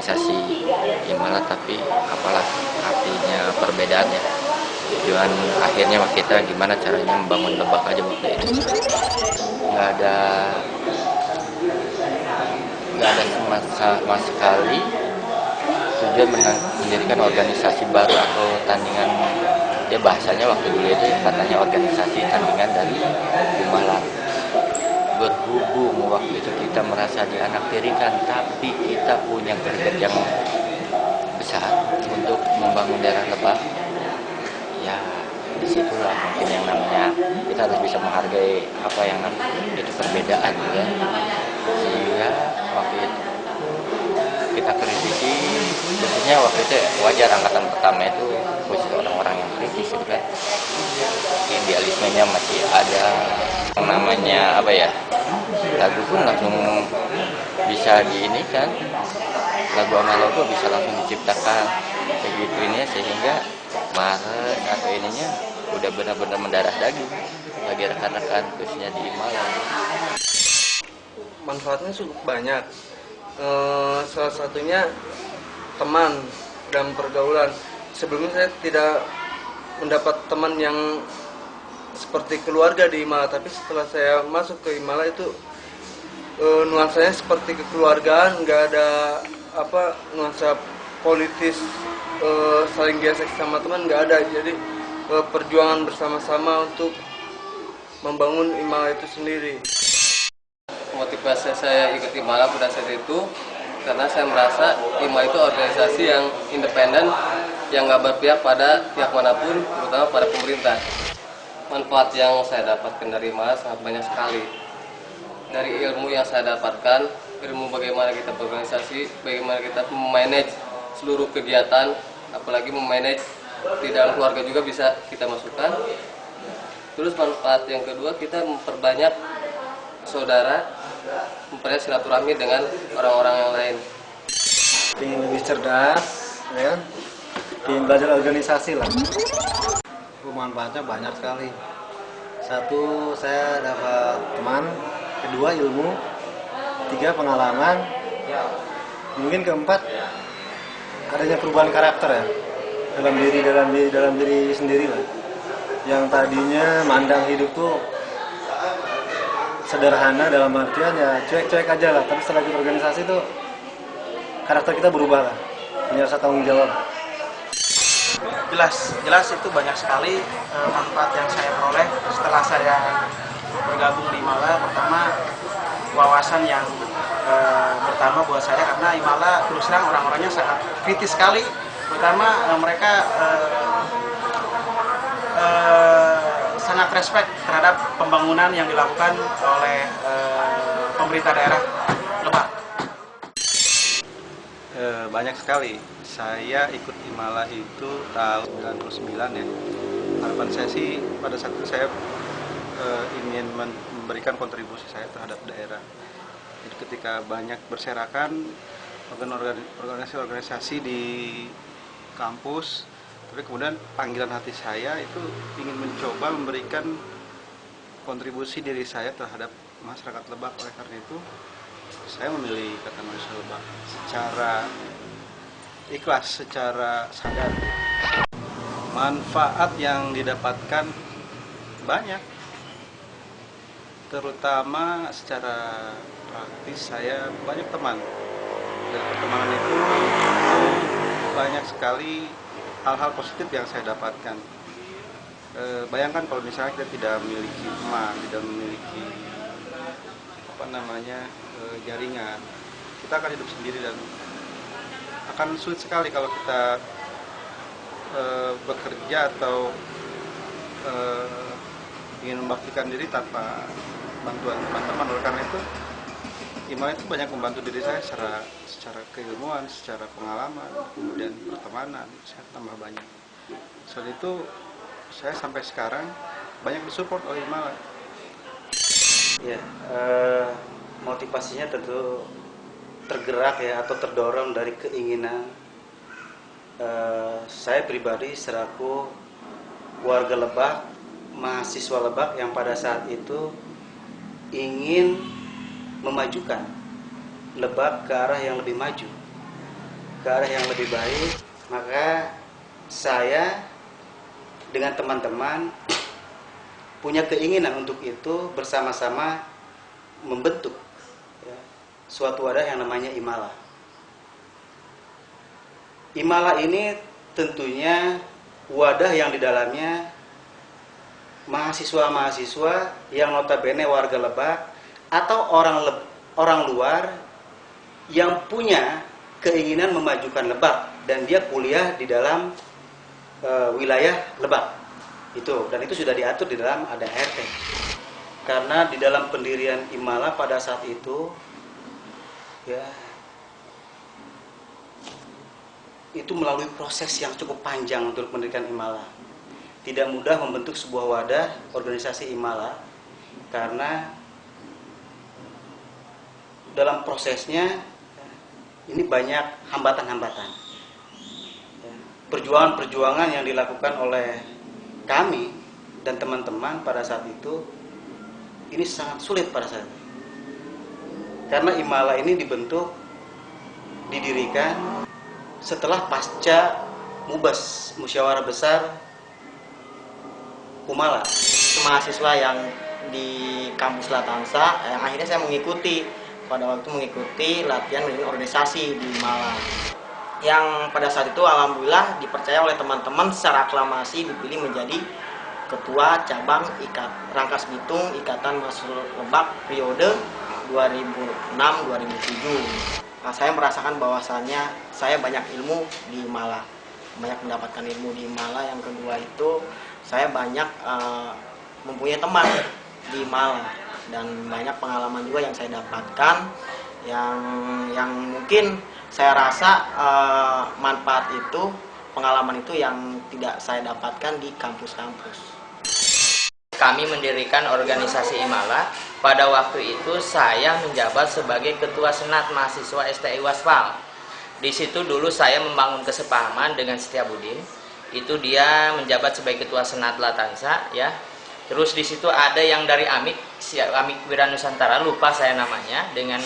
organisasi Himala, tapi apalah artinya perbedaan ya. Tujuan akhirnya kita gimana caranya membangun Lebak aja waktu itu. Nggak ada sama sekali tujuan mendirikan organisasi baru atau tandingan. Dia bahasanya waktu dulu itu katanya organisasi tandingan dari Himala. Berhubung waktu itu kita merasa dianaktirikan, tapi kita punya target yang besar untuk membangun daerah Lebak. Ya, disitulah mungkin yang namanya kita harus bisa menghargai apa yang itu perbedaan ya. Sehingga waktu itu kita kritisi, khususnya waktu itu wajar angkatan pertama itu khusus orang-orang yang kritis gitu kan. Idealismenya masih ada, yang namanya apa ya, lagu pun langsung bisa diinikan, lagu sama logo bisa langsung diciptakan begitu ini, sehingga Maret atau ininya udah benar-benar mendarah daging bagi rekan-rekan khususnya di Himala. Manfaatnya cukup banyak. Salah satunya teman dan pergaulan. Sebelumnya saya tidak mendapat teman yang seperti keluarga di Himala, tapi setelah saya masuk ke Himala itu nuansanya seperti kekeluargaan, nggak ada nuansa politis, saling gesek sama teman nggak ada. Jadi perjuangan bersama-sama untuk membangun Himala itu sendiri. Motivasi saya ikut Himala pada saat itu karena saya merasa Himala itu organisasi yang independen, yang nggak berpihak pada pihak manapun, terutama pada pemerintah. Manfaat yang saya dapatkan dari Himala sangat banyak sekali. Dari ilmu yang saya dapatkan, ilmu bagaimana kita berorganisasi, bagaimana kita memanage seluruh kegiatan, apalagi memanage di dalam keluarga juga bisa kita masukkan. Terus manfaat yang kedua, kita memperbanyak saudara, memperbanyak silaturahmi dengan orang-orang yang lain. Ingin lebih cerdas, ya, ingin belajar organisasi lah. Manfaatnya banyak sekali. Satu, saya dapat teman. Kedua, ilmu. Tiga, pengalaman. Mungkin keempat, adanya perubahan karakter ya dalam diri sendiri lah. Yang tadinya mandang hidup tuh sederhana dalam artian ya cuek-cuek aja lah, tapi setelah ikut organisasi tuh karakter kita berubah lah, punya rasa tanggung jawab. Jelas itu banyak sekali manfaat yang saya peroleh setelah saya bergabung di Himala. Pertama, wawasan yang pertama buat saya, karena Himala terus terang orang-orangnya sangat kritis sekali, terutama mereka sangat respect terhadap pembangunan yang dilakukan oleh pemerintah daerah Lebak. Banyak sekali. Saya ikut Himala itu tahun 99 ya. Harapan saya sih pada saat itu saya ingin memberikan kontribusi saya terhadap daerah. Jadi ketika banyak berserakan organisasi-organisasi di kampus, tapi kemudian panggilan hati saya itu ingin mencoba memberikan kontribusi diri saya terhadap masyarakat Lebak. Oleh karena itu saya memilih Ikatan Mahasiswa Lebak secara ikhlas, secara sadar. Manfaat yang didapatkan banyak, terutama secara praktis. Saya banyak teman, dari pertemanan itu banyak sekali hal-hal positif yang saya dapatkan. Bayangkan kalau misalnya kita tidak memiliki teman, tidak memiliki jaringan, kita akan hidup sendiri dan akan sulit sekali kalau kita bekerja atau ingin membaktikan diri tanpa bantuan teman-teman. Oleh karena itu Himala itu banyak membantu diri saya secara keilmuan, secara pengalaman, kemudian pertemanan saya tambah banyak. Selain itu saya sampai sekarang banyak disupport oleh Himala. Ya, motivasinya tentu tergerak ya, atau terdorong dari keinginan saya pribadi selaku warga Lebak, mahasiswa Lebak yang pada saat itu ingin memajukan Lebak ke arah yang lebih maju. ke arah yang lebih baik, maka saya dengan teman-teman punya keinginan untuk itu bersama-sama membentuk ya, suatu wadah yang namanya Imala. Imala ini tentunya wadah yang di dalamnya mahasiswa-mahasiswa yang notabene warga Lebak atau orang luar yang punya keinginan memajukan Lebak dan dia kuliah di dalam wilayah Lebak itu, dan itu sudah diatur di dalam ADART. Karena di dalam pendirian Imala pada saat itu ya itu melalui proses yang cukup panjang untuk mendirikan Imala. Tidak mudah membentuk sebuah wadah organisasi Imala karena dalam prosesnya ini banyak hambatan-hambatan. Perjuangan-perjuangan yang dilakukan oleh kami dan teman-teman pada saat itu ini sangat sulit pada saat itu. Karena Imala ini didirikan setelah pasca Mubas, Musyawarah Besar Umala. Mahasiswa yang di kampus Latansa, akhirnya saya pada waktu mengikuti latihan menjadi organisasi di Malang. Yang pada saat itu alhamdulillah dipercaya oleh teman-teman secara aklamasi dipilih menjadi Ketua Cabang Rangkas Bitung Ikatan Mahasiswa Lebak periode 2006-2007. Nah, saya merasakan bahwasannya saya banyak ilmu di Malang, banyak mendapatkan ilmu di Malang. Yang kedua itu saya banyak mempunyai teman di Malang dan banyak pengalaman juga yang saya dapatkan yang mungkin saya rasa manfaat itu, pengalaman itu yang tidak saya dapatkan di kampus-kampus. Kami mendirikan organisasi Imala. Pada waktu itu saya menjabat sebagai Ketua Senat Mahasiswa STI Waspal. Di situ dulu saya membangun kesepahaman dengan Setiabudin. Itu dia menjabat sebagai Ketua Senat Latansa, ya. Terus di situ ada yang dari Amik Wiranusantara, lupa saya namanya, dengan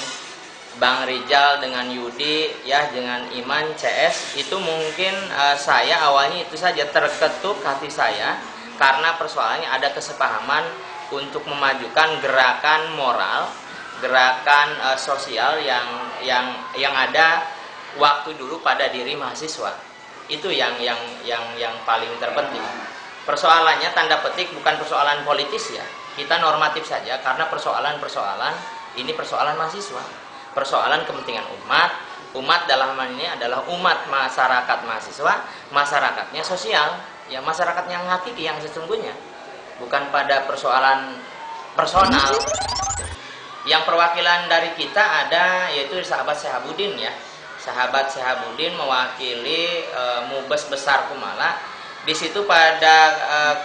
Bang Rijal, dengan Yudi, ya, dengan Iman CS. Itu mungkin saya awalnya itu saja terketuk hati saya karena persoalannya ada kesepahaman untuk memajukan gerakan moral, gerakan sosial yang ada waktu dulu pada diri mahasiswa. Itu yang paling terpenting. Persoalannya tanda petik bukan persoalan politis ya. Kita normatif saja karena persoalan-persoalan ini persoalan mahasiswa. Persoalan kepentingan umat. Umat dalam hal ini adalah umat masyarakat mahasiswa, masyarakatnya sosial, ya masyarakat yang hakiki yang sesungguhnya. Bukan pada persoalan personal. Yang perwakilan dari kita ada yaitu sahabat Sehabudin ya. Sahabat Sehabudin mewakili Mubes Besar Kumala. Di situ pada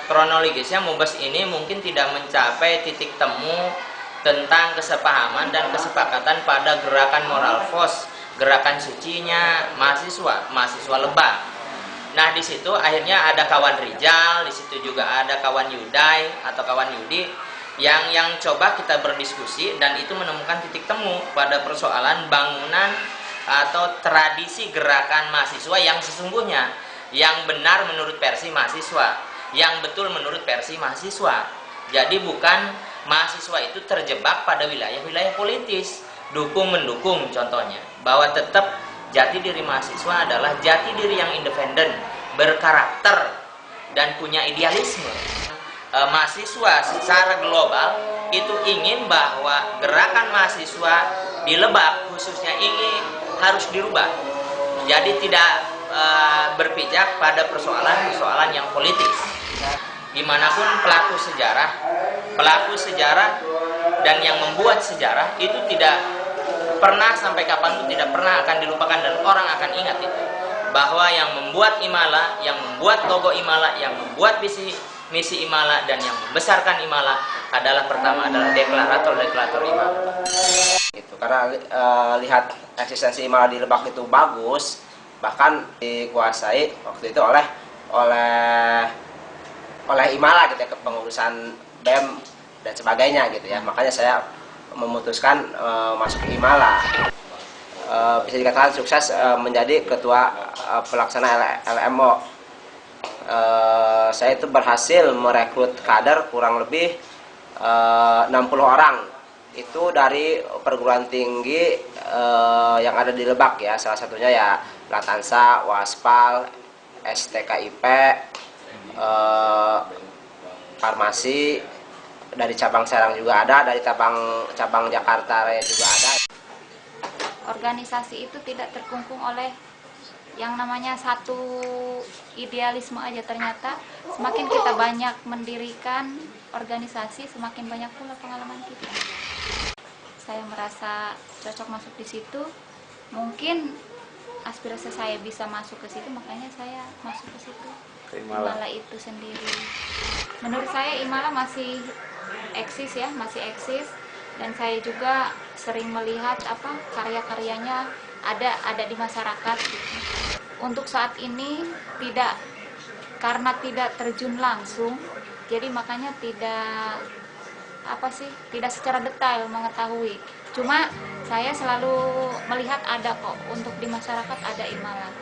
kronologisnya Mubes ini mungkin tidak mencapai titik temu tentang kesepahaman dan kesepakatan pada gerakan moral FOS, gerakan sucinya mahasiswa Lebak. Nah, di situ akhirnya ada kawan Rijal, di situ juga ada kawan Yudai atau kawan Yudi yang coba kita berdiskusi dan itu menemukan titik temu pada persoalan bangunan atau tradisi gerakan mahasiswa yang sesungguhnya, yang benar menurut versi mahasiswa, yang betul menurut versi mahasiswa. Jadi bukan mahasiswa itu terjebak pada wilayah-wilayah politis, dukung-mendukung contohnya, bahwa tetap jati diri mahasiswa adalah jati diri yang independen, berkarakter, dan punya idealisme. Mahasiswa secara global itu ingin bahwa gerakan mahasiswa di Lebak khususnya ini harus dirubah. Jadi tidak berpijak pada persoalan-persoalan yang politis. Dimanapun pelaku sejarah dan yang membuat sejarah itu tidak pernah sampai kapanpun tidak pernah akan dilupakan dan orang akan ingat itu, bahwa yang membuat Imala, yang membuat logo Imala, yang membuat misi Imala dan yang membesarkan Imala adalah pertama adalah deklarator Imala. Itu karena lihat eksistensi Imala di Lebak itu bagus, bahkan dikuasai waktu itu oleh Imala gitu ya, kepengurusan BEM dan sebagainya gitu ya. Makanya saya memutuskan masuk ke Imala. bisa dikatakan sukses menjadi ketua pelaksana LMO. Saya itu berhasil merekrut kader kurang lebih 60 orang. Itu dari perguruan tinggi yang ada di Lebak ya, salah satunya ya Latansa, Waspal, STKIP, Farmasi, dari cabang Serang juga ada, dari cabang Jakarta Raya juga ada. Organisasi itu tidak terkungkung oleh yang namanya satu idealisme aja. Ternyata semakin kita banyak mendirikan organisasi, semakin banyak pula pengalaman kita. Saya merasa cocok masuk di situ. Mungkin aspirasi saya bisa masuk ke situ, makanya saya masuk ke situ. Imala itu sendiri. Menurut saya Imala masih eksis ya, masih eksis. Dan saya juga sering melihat karya-karyanya ada di masyarakat gitu. Untuk saat ini karena tidak terjun langsung, jadi makanya tidak secara detail mengetahui. Cuma saya selalu melihat ada kok, untuk di masyarakat ada Imala.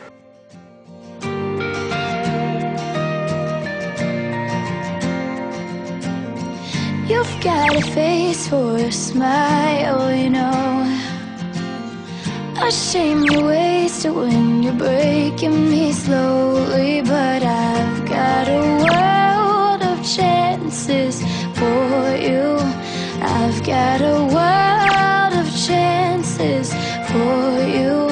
You've got a face for a smile, you know. A shame you waste it when you're breaking me slowly. But I've got a world of chances for you. I've got a world of chances for you.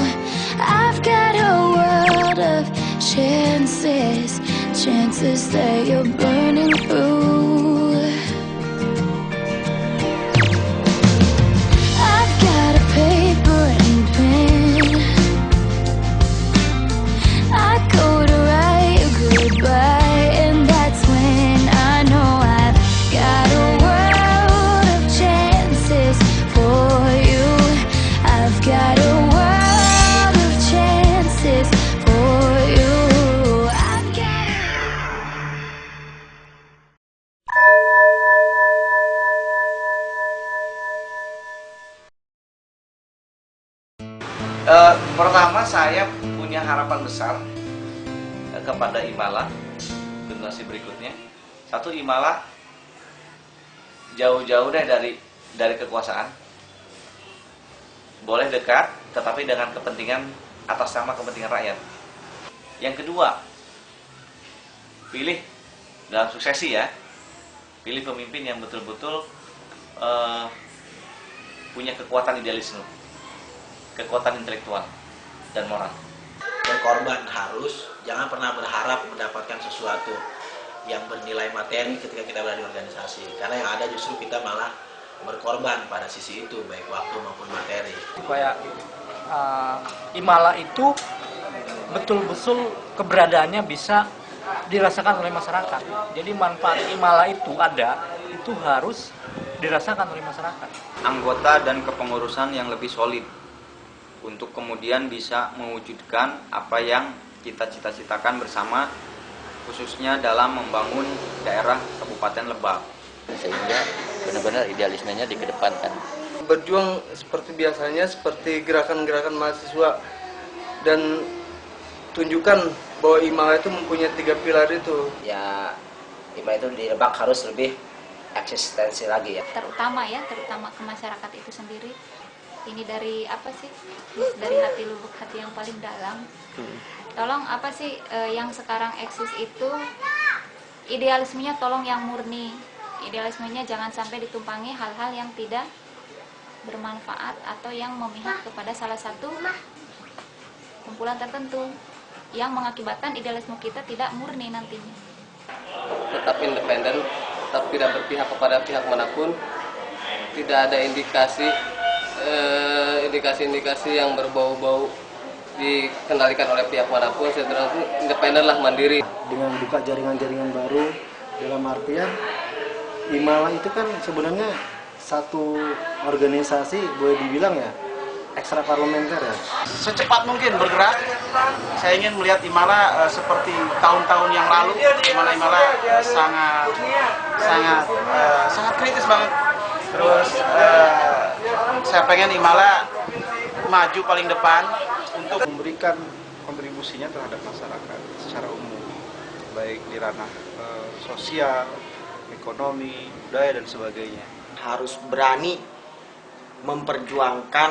I've got a world of chances, chances that you're burning through. Pertama, saya punya harapan besar kepada Imala generasi berikutnya. Satu, Imala jauh-jauh deh dari kekuasaan. Boleh dekat, tetapi dengan kepentingan atas nama kepentingan rakyat. Yang kedua, pilih dalam suksesi ya, pilih pemimpin yang betul-betul punya kekuatan idealisme, kekuatan intelektual dan moral. Berkorban harus, jangan pernah berharap mendapatkan sesuatu yang bernilai materi ketika kita berada di organisasi, karena yang ada justru kita malah berkorban pada sisi itu, baik waktu maupun materi. Supaya Imala itu betul-betul keberadaannya bisa dirasakan oleh masyarakat. Jadi manfaat Imala itu itu harus dirasakan oleh masyarakat. Anggota dan kepengurusan yang lebih solid untuk kemudian bisa mewujudkan apa yang kita cita-citakan bersama, khususnya dalam membangun daerah Kabupaten Lebak. Sehingga benar-benar idealismenya dikedepankan. Berjuang seperti biasanya, seperti gerakan-gerakan mahasiswa, dan tunjukkan bahwa Imala itu mempunyai 3 pilar itu. Ya, Imala itu di Lebak harus lebih eksistensi lagi ya. Terutama ke masyarakat itu sendiri. Ini dari dari hati lubuk hati yang paling dalam. Tolong yang sekarang eksis itu idealismenya tolong yang murni. Idealismenya jangan sampai ditumpangi hal-hal yang tidak bermanfaat atau yang memihak kepada salah satu kumpulan tertentu yang mengakibatkan idealisme kita tidak murni nantinya. Tetap independen, tetap tidak berpihak kepada pihak manapun, tidak ada indikasi yang berbau-bau dikendalikan oleh pihak manapun. Setelah itu independen lah, mandiri. Dengan buka jaringan-jaringan baru, dalam artian Imala itu kan sebenarnya satu organisasi, boleh dibilang ya ekstra parlementer ya. Secepat mungkin bergerak. Saya ingin melihat Imala seperti tahun-tahun yang lalu, Imala sangat kritis banget. Terus saya pengen Imala maju paling depan untuk memberikan kontribusinya terhadap masyarakat secara umum, baik di ranah sosial, ekonomi, budaya dan sebagainya. Harus berani memperjuangkan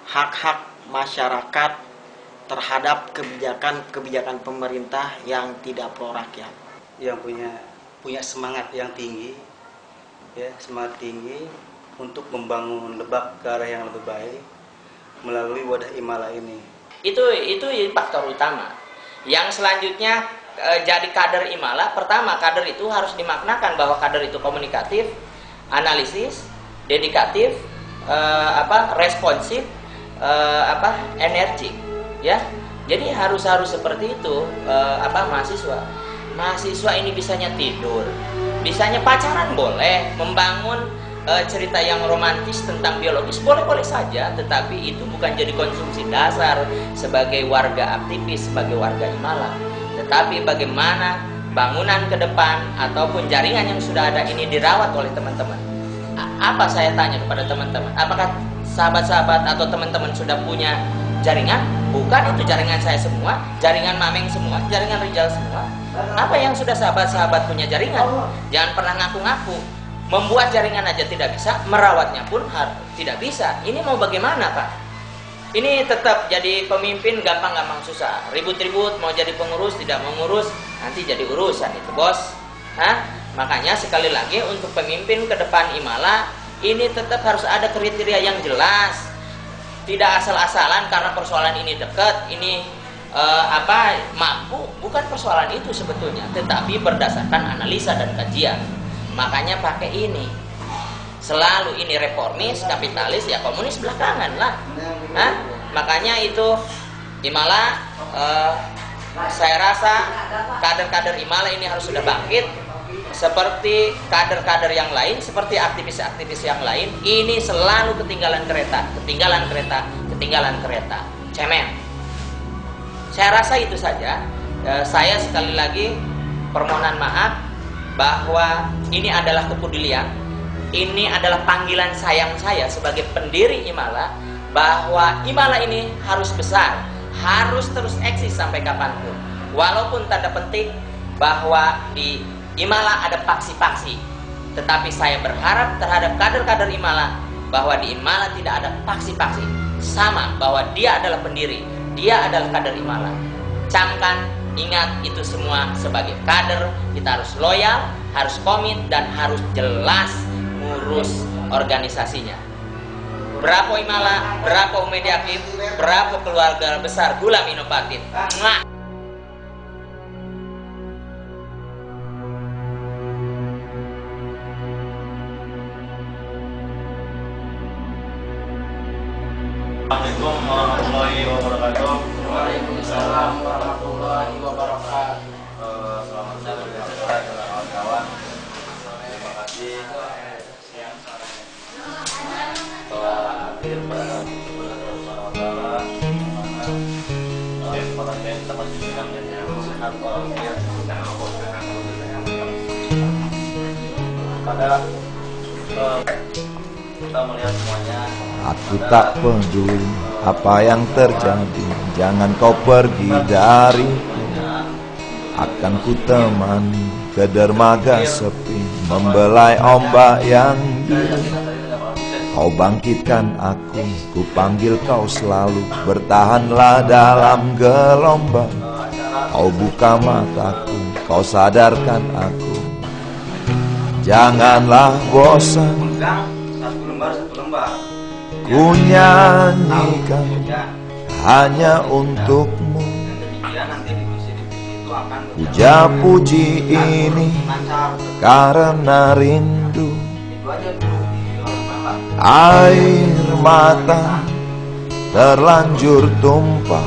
hak-hak masyarakat terhadap kebijakan pemerintah yang tidak pro rakyat. Yang punya semangat yang tinggi, ya, semangat tinggi untuk membangun Lebak ke arah yang lebih baik melalui wadah Imala ini. Itu faktor utama. Yang selanjutnya jadi kader Imala, pertama kader itu harus dimaknakan bahwa kader itu komunikatif, analisis, dedikatif, responsif, energik, ya. Jadi harus seperti itu mahasiswa ini bisanya tidur, bisanya pacaran boleh, membangun cerita yang romantis tentang biologis boleh-boleh saja, tetapi itu bukan jadi konsumsi dasar sebagai warga aktivis, sebagai warga Imala. Tetapi bagaimana bangunan ke depan ataupun jaringan yang sudah ada ini dirawat oleh teman-teman. Apa saya tanya kepada teman-teman, apakah sahabat-sahabat atau teman-teman sudah punya jaringan? Bukan, itu jaringan saya semua, jaringan Mameng semua, jaringan Rijal semua. Apa yang sudah sahabat-sahabat punya jaringan? Jangan pernah ngaku-ngaku. Membuat jaringan aja tidak bisa, merawatnya pun tidak bisa. Ini mau bagaimana, Pak? Ini tetap jadi pemimpin gampang-gampang susah. Ribut-ribut, mau jadi pengurus, tidak mau ngurus, nanti jadi urusan itu, bos. Makanya sekali lagi untuk pemimpin ke depan Imala, ini tetap harus ada kriteria yang jelas. Tidak asal-asalan karena persoalan ini dekat, ini mampu, bukan persoalan itu sebetulnya, tetapi berdasarkan analisa dan kajian. Makanya pakai ini. Selalu ini reformis, kapitalis, ya komunis belakangan lah. Makanya itu Imala, saya rasa kader-kader Imala ini harus sudah bangkit. Seperti kader-kader yang lain, seperti aktivis-aktivis yang lain, ini selalu ketinggalan kereta. Cemen. Saya rasa itu saja. Saya sekali lagi permohonan maaf bahwa ini adalah kepedulian, ini adalah panggilan sayang saya sebagai pendiri Imala, bahwa Imala ini harus besar, harus terus eksis sampai kapanpun. Walaupun tanda petik bahwa di Imala ada paksi-paksi, tetapi saya berharap terhadap kader-kader Imala bahwa di Imala tidak ada paksi-paksi, sama bahwa dia adalah pendiri, dia adalah kader Imala. Camkan, ingat itu semua sebagai kader, kita harus loyal, harus komit, dan harus jelas ngurus organisasinya. Bravo Imala, bravo Media Aktif, bravo keluarga besar Gulam Inovatif. Assalamualaikum warahmatullahi wabarakatuh. Waalaikumsalam warahmatullahi wabarakatuh. Selamat siang dengan kawan-kawan. Terima kasih telah hadir pada bulan Ramadan pada kita masih sedang sehat walafiat. Pada kita melihat semuanya. Aku tak peduli apa yang terjadi, jangan kau pergi dariku. Akan ku temani ke dermaga sepi, membelai ombak yang biru. Kau bangkitkan aku, ku panggil kau selalu, bertahanlah dalam gelombang. Kau buka mataku, kau sadarkan aku, janganlah bosan. Ku nyanyikan hanya untukmu, puja puji ini karena rindu. Air mata terlanjur tumpah,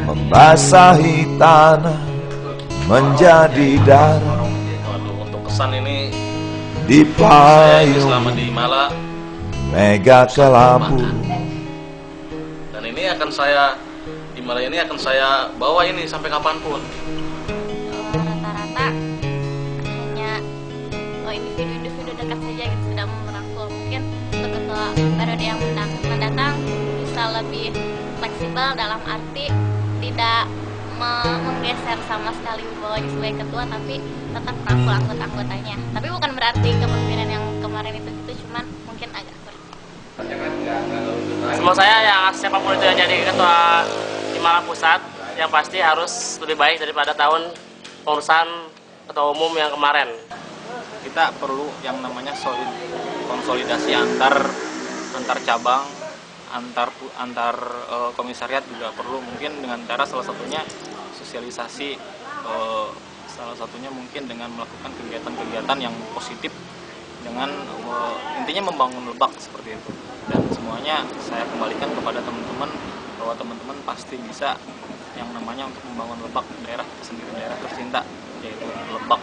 membasahi tanah menjadi darah. Untuk kesan ini di payung selama di Imala mega kelabu, dan ini akan saya di Imala ini akan saya bawa ini sampai kapanpun. Rata-rata hanya individu-individu dekat saja gitu sudah merangkul, mungkin untuk ketua periode yang mendatang bisa lebih fleksibel dalam arti tidak menggeser sama sekali bawahnya sebagai ketua, tapi tetap rangkul anggota-anggotanya. Tapi bukan berarti kepemimpinan yang kemarin itu gitu, cuman mungkin agak kurang. Semua saya yang siapapun itu yang jadi ketua Himala Pusat, yang pasti harus lebih baik daripada tahun pengurusan ketua umum yang kemarin. Kita perlu yang namanya konsolidasi antar cabang, antar komisariat juga perlu, mungkin dengan cara salah satunya sosialisasi, salah satunya mungkin dengan melakukan kegiatan-kegiatan yang positif dengan intinya membangun Lebak seperti itu. Dan semuanya saya kembalikan kepada teman-teman bahwa teman-teman pasti bisa yang namanya untuk membangun Lebak, daerah sendiri, daerah tercinta yaitu Lebak.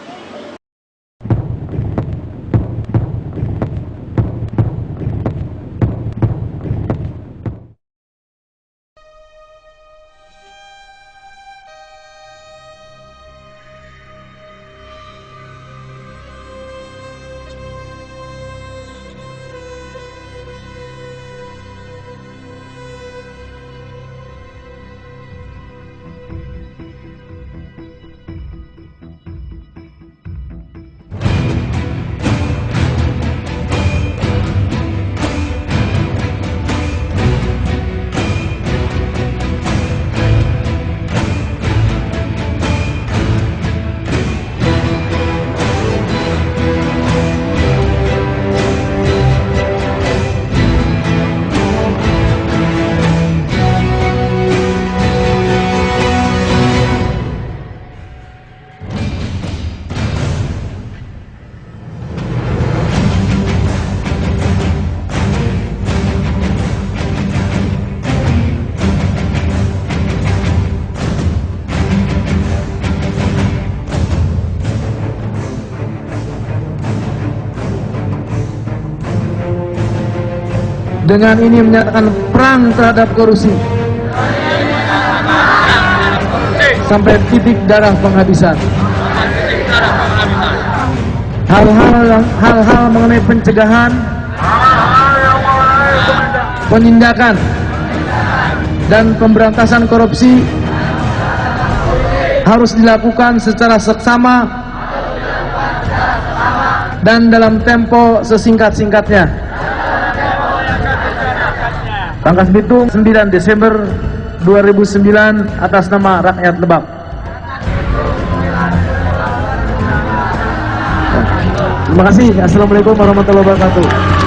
Dengan ini menyatakan perang terhadap korupsi sampai titik darah penghabisan. Hal-hal mengenai pencegahan, penindakan, dan pemberantasan korupsi harus dilakukan secara seksama dan dalam tempo sesingkat-singkatnya. Pangkas Bitung 9 Desember 2009 atas nama rakyat Lebak. Terima kasih. Assalamualaikum warahmatullahi wabarakatuh.